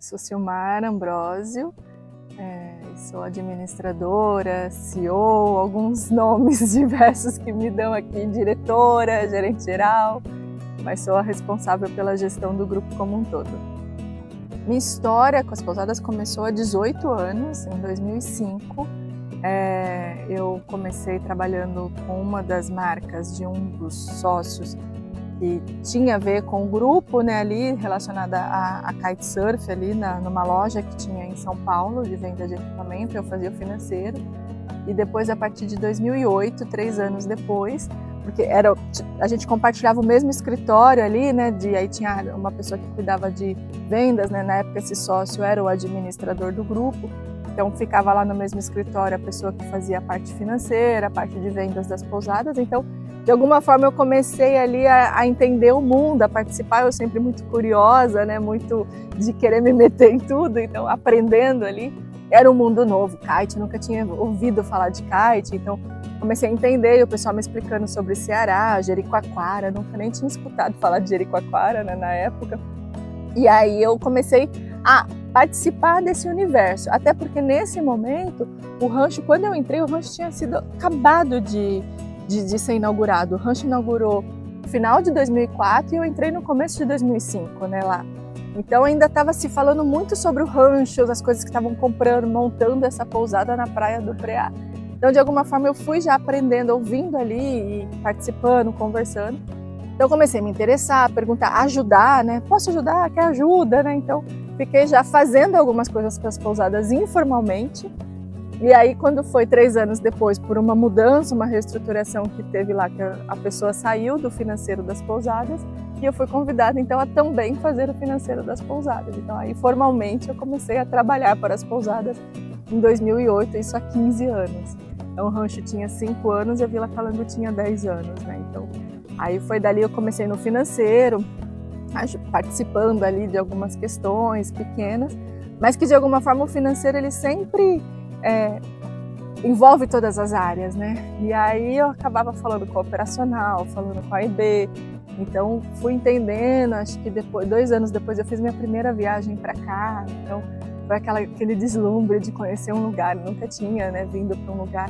sou Silmar Ambrosio, sou administradora, CEO, alguns nomes diversos que me dão aqui, diretora, gerente geral, mas sou a responsável pela gestão do grupo como um todo. Minha história com as pousadas começou há 18 anos, em 2005. Eu comecei trabalhando com uma das marcas de um dos sócios que tinha a ver com o grupo, né, ali relacionada a kitesurf, ali numa loja que tinha em São Paulo de venda de equipamento. Eu fazia o financeiro e depois, a partir de 2008, 3 anos depois, porque a gente compartilhava o mesmo escritório ali, né, aí tinha uma pessoa que cuidava de vendas, né, na época esse sócio era o administrador do grupo, então ficava lá no mesmo escritório a pessoa que fazia a parte financeira, a parte de vendas das pousadas. Então, de alguma forma eu comecei ali a entender o mundo, a participar. Eu sempre muito curiosa, né, muito de querer me meter em tudo, então aprendendo ali. Era um mundo novo, kite, nunca tinha ouvido falar de kite, então comecei a entender, e o pessoal me explicando sobre Ceará, Jericoacoara, nunca nem tinha escutado falar de Jericoacoara, né, na época. E aí eu comecei a participar desse universo, até porque nesse momento, o rancho, quando eu entrei, o rancho tinha sido acabado de ser inaugurado. O rancho inaugurou no final de 2004 e eu entrei no começo de 2005, né, lá. Então ainda estava se falando muito sobre o rancho, as coisas que estavam comprando, montando essa pousada na praia do Preá. Então, de alguma forma, eu fui já aprendendo, ouvindo ali, e participando, conversando. Então, comecei a me interessar, perguntar, ajudar, né? Posso ajudar? Quer ajuda, né? Então, fiquei já fazendo algumas coisas para as pousadas informalmente. E aí, quando foi 3 anos depois, por uma mudança, uma reestruturação que teve lá, que a pessoa saiu do financeiro das pousadas, e eu fui convidada, então, a também fazer o financeiro das pousadas. Então, aí, formalmente, eu comecei a trabalhar para as pousadas em 2008, isso há 15 anos. Então, o rancho tinha 5 anos e a Vila Calango tinha 10 anos, né? Então, aí foi dali eu comecei no financeiro, participando ali de algumas questões pequenas, mas que, de alguma forma, o financeiro, ele sempre envolve todas as áreas, né? E aí eu acabava falando com a operacional, falando com a IB. Então fui entendendo, acho que depois, 2 anos depois, eu fiz minha primeira viagem para cá. Então foi aquele deslumbre de conhecer um lugar, eu nunca tinha, né, vindo para um lugar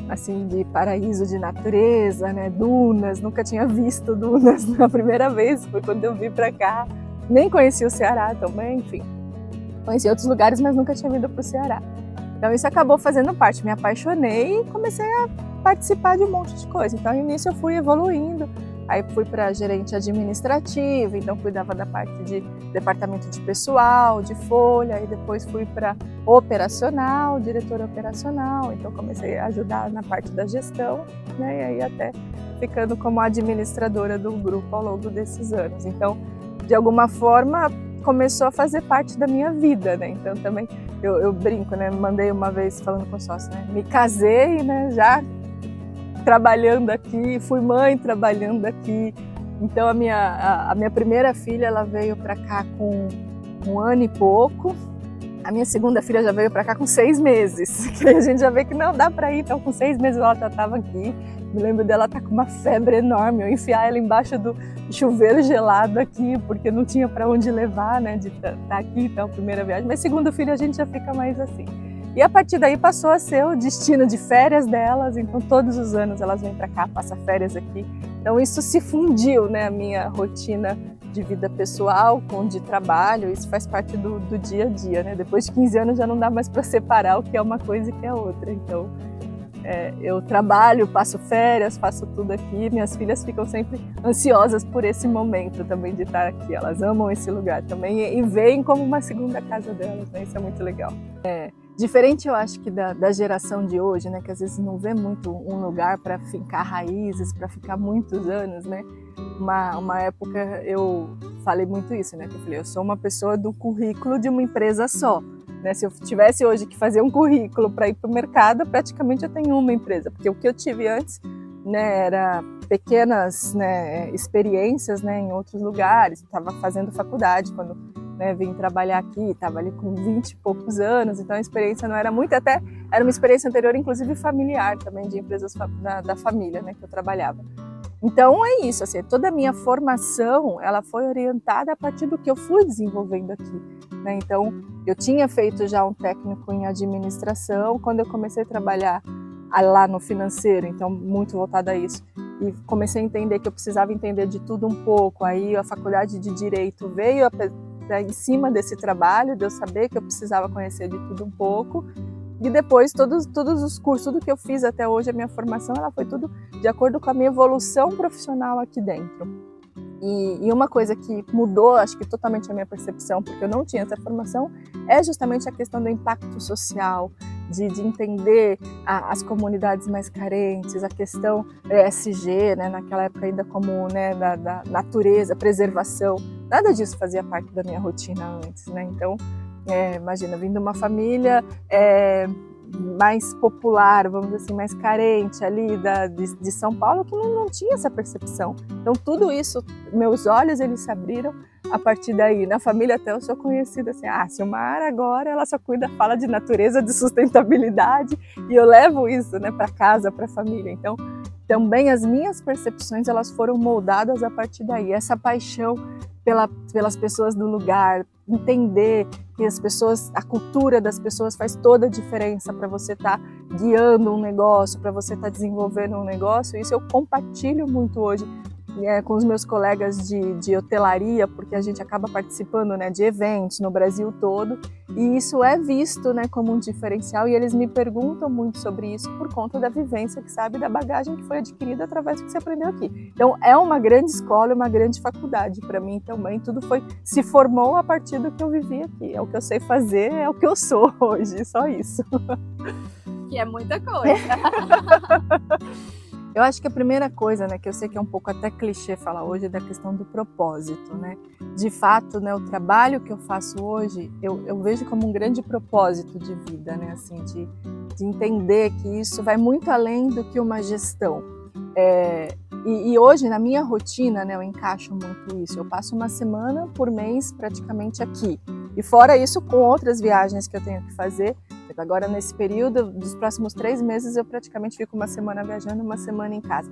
assim de paraíso de natureza, né, dunas, nunca tinha visto dunas. Na primeira vez foi quando eu vim para cá. Nem conhecia o Ceará também, enfim. Conheci outros lugares, mas nunca tinha vindo para o Ceará. Então isso acabou fazendo parte, me apaixonei e comecei a participar de um monte de coisa. Então, no início eu fui evoluindo, aí fui para gerente administrativo, então cuidava da parte de departamento de pessoal, de folha, aí depois fui para operacional, diretora operacional, então comecei a ajudar na parte da gestão, né, e aí até ficando como administradora do grupo ao longo desses anos. Então, de alguma forma, começou a fazer parte da minha vida, né? Então também eu brinco, né? Mandei uma vez falando com o sócio, né? Me casei, né? Já trabalhando aqui, fui mãe trabalhando aqui. Então a minha primeira filha, ela veio para cá com 1 ano e pouco. A minha segunda filha já veio para cá com 6 meses. Que a gente já vê que não dá para ir, então com 6 meses ela já estava aqui. Me lembro dela estar com uma febre enorme, eu enfiar ela embaixo do chuveiro gelado aqui, porque não tinha para onde levar, né, de estar aqui, então, primeira viagem. Mas segundo filho a gente já fica mais assim. E a partir daí passou a ser o destino de férias delas, então todos os anos elas vêm para cá, passam férias aqui. Então isso se fundiu, né, a minha rotina de vida pessoal com de trabalho, isso faz parte do dia a dia, né? Depois de 15 anos já não dá mais para separar o que é uma coisa e o que é outra, então eu trabalho, passo férias, faço tudo aqui. Minhas filhas ficam sempre ansiosas por esse momento também de estar aqui. Elas amam esse lugar também e veem como uma segunda casa delas, né? Isso é muito legal. Diferente, eu acho que da geração de hoje, né? Que às vezes não vê muito um lugar para fincar raízes, para ficar muitos anos, né? Uma época eu falei muito isso, né? Que eu falei, eu sou uma pessoa do currículo de uma empresa só. Né, se eu tivesse hoje que fazer um currículo para ir para o mercado, praticamente eu tenho uma empresa, porque o que eu tive antes, né, era pequenas, né, experiências, né, em outros lugares. Estava fazendo faculdade quando, né, vim trabalhar aqui, estava ali com 20 e poucos anos, então a experiência não era muito, até era uma experiência anterior, inclusive familiar também, de empresas da família, né, que eu trabalhava. Então é isso, assim, toda a minha formação ela foi orientada a partir do que eu fui desenvolvendo aqui, né? Então eu tinha feito já um técnico em administração quando eu comecei a trabalhar lá no financeiro, então muito voltada a isso. E comecei a entender que eu precisava entender de tudo um pouco. Aí a faculdade de Direito veio em cima desse trabalho, de eu saber que eu precisava conhecer de tudo um pouco. E depois todos os cursos, tudo que eu fiz até hoje, a minha formação, ela foi tudo de acordo com a minha evolução profissional aqui dentro. E uma coisa que mudou, acho que totalmente a minha percepção, porque eu não tinha essa formação, é justamente a questão do impacto social, de entender as comunidades mais carentes, a questão ESG, né, naquela época ainda como, né, da natureza, preservação. Nada disso fazia parte da minha rotina antes, né? Então, imagina, vindo de uma família mais popular, vamos dizer assim, mais carente ali de São Paulo, que não tinha essa percepção. Então tudo isso, meus olhos eles se abriram a partir daí. Na família até eu sou conhecida assim, a Silmara agora ela só fala de natureza, de sustentabilidade, e eu levo isso, né, para casa, para a família. Então também as minhas percepções elas foram moldadas a partir daí. Essa paixão pelas pessoas do lugar, entender que as pessoas, a cultura das pessoas faz toda a diferença para você estar guiando um negócio, para você estar desenvolvendo um negócio. Isso eu compartilho muito hoje com os meus colegas de hotelaria, porque a gente acaba participando, né, de eventos no Brasil todo, e isso é visto, né, como um diferencial, e eles me perguntam muito sobre isso por conta da vivência, que sabe, da bagagem que foi adquirida através do que você aprendeu aqui. Então é uma grande escola, uma grande faculdade para mim também, tudo se formou a partir do que eu vivi aqui, é o que eu sei fazer, é o que eu sou hoje, só isso. Que é muita coisa. Eu acho que a primeira coisa, né, que eu sei que é um pouco até clichê falar hoje, é da questão do propósito, né? De fato, né, o trabalho que eu faço hoje, eu vejo como um grande propósito de vida, né? Assim, de entender que isso vai muito além do que uma gestão. E hoje, na minha rotina, né, eu encaixo muito isso. Eu passo uma semana por mês praticamente aqui. E fora isso, com outras viagens que eu tenho que fazer. Agora, nesse período, dos próximos 3 meses, eu praticamente fico uma semana viajando, uma semana em casa.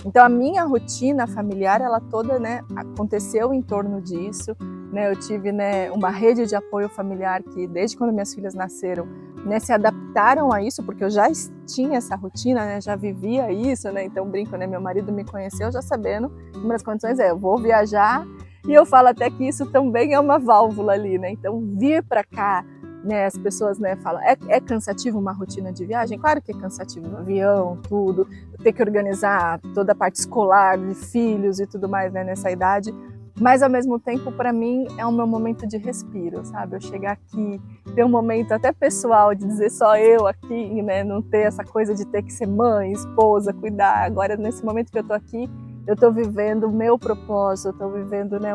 Então, a minha rotina familiar, ela toda, né, aconteceu em torno disso. Né? Eu tive, né, uma rede de apoio familiar que, desde quando minhas filhas nasceram, né, se adaptaram a isso, porque eu já tinha essa rotina, né, já vivia isso, né? Então, brinco, né, meu marido me conheceu já sabendo, uma das condições eu vou viajar, e eu falo até que isso também é uma válvula ali, né? Então, vir para cá, né, as pessoas, né, falam, é cansativo uma rotina de viagem? Claro que é cansativo, no avião, tudo, ter que organizar toda a parte escolar de filhos e tudo mais, né, nessa idade, mas ao mesmo tempo, para mim, é o meu momento de respiro, sabe? Eu chegar aqui, ter um momento até pessoal de dizer só eu aqui, né, não ter essa coisa de ter que ser mãe, esposa, cuidar. Agora, nesse momento que eu tô aqui, eu tô vivendo o meu propósito, eu tô vivendo, né,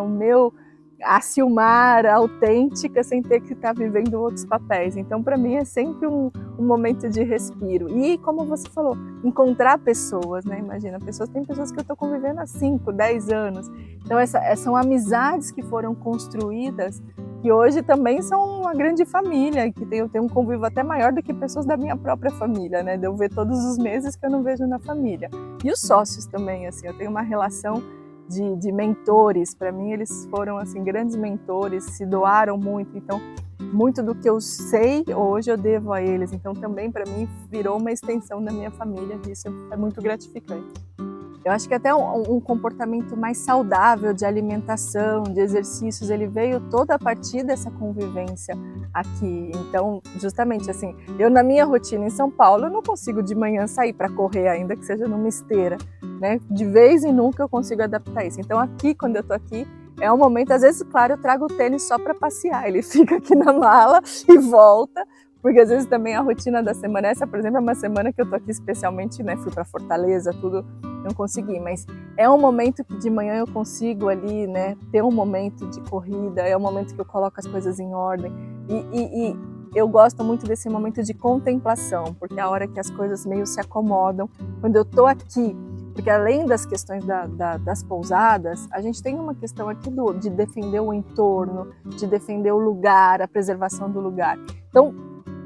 a Silmara autêntica sem ter que estar vivendo outros papéis. Então, para mim, é sempre um momento de respiro. E, como você falou, encontrar pessoas, né? Imagina, tem pessoas que eu estou convivendo há 5, 10 anos. Então, são amizades que foram construídas, que hoje também são uma grande família, que eu tenho um convívio até maior do que pessoas da minha própria família, né? De eu ver todos os meses que eu não vejo na família. E os sócios também, assim, eu tenho uma relação de mentores. Para mim eles foram assim grandes mentores, se doaram muito, então muito do que eu sei hoje eu devo a eles, então também para mim virou uma extensão da minha família, isso é muito gratificante. Eu acho que até um comportamento mais saudável de alimentação, de exercícios, ele veio toda a partir dessa convivência aqui. Então, justamente assim, eu na minha rotina em São Paulo, eu não consigo de manhã sair para correr, ainda que seja numa esteira, né? De vez em nunca eu consigo adaptar isso. Então aqui, quando eu tô aqui, é um momento, às vezes, claro, eu trago o tênis só para passear, ele fica aqui na mala e volta, porque às vezes também a rotina da semana, essa, por exemplo, é uma semana que eu tô aqui especialmente, né, fui para Fortaleza, tudo, não consegui, mas é um momento que de manhã eu consigo ali, né, ter um momento de corrida, é um momento que eu coloco as coisas em ordem, e eu gosto muito desse momento de contemplação, porque é a hora que as coisas meio se acomodam, quando eu tô aqui, porque além das questões das pousadas, a gente tem uma questão aqui de defender o entorno, de defender o lugar, a preservação do lugar. Então,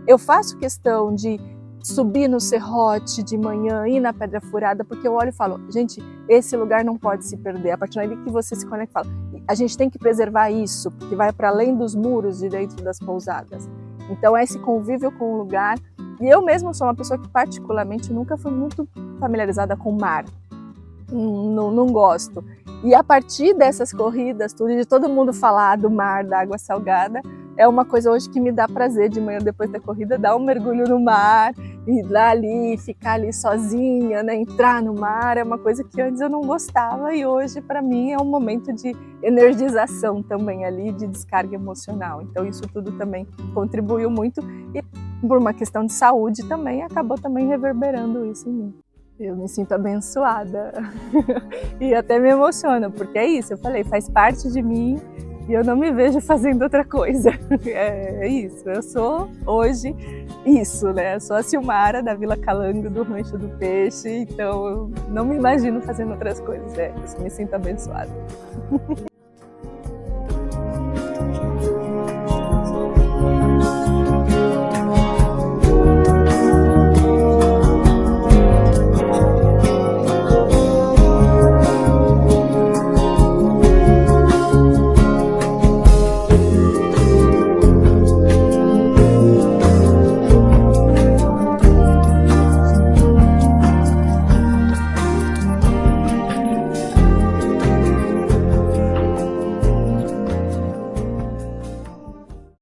eu faço questão de subir no serrote de manhã, ir na Pedra Furada, porque eu olho e falo, gente, esse lugar não pode se perder. A partir daí que você se conecta, fala, a gente tem que preservar isso, porque vai para além dos muros de dentro das pousadas. Então é esse convívio com o lugar. E eu mesma sou uma pessoa que particularmente nunca fui muito familiarizada com o mar. Não gosto. E a partir dessas corridas, tudo, de todo mundo falar do mar, da água salgada, é uma coisa hoje que me dá prazer de manhã depois da corrida, dar um mergulho no mar, ir lá ali, ficar ali sozinha, né, entrar no mar, é uma coisa que antes eu não gostava e hoje para mim é um momento de energização também ali, de descarga emocional. Então isso tudo também contribuiu muito e por uma questão de saúde também acabou também reverberando isso em mim. Eu me sinto abençoada e até me emociona, porque é isso, eu falei, faz parte de mim e eu não me vejo fazendo outra coisa. É isso, eu sou hoje isso, né? Eu sou a Silmara da Vila Calango, do Rancho do Peixe, então eu não me imagino fazendo outras coisas, eu me sinto abençoada.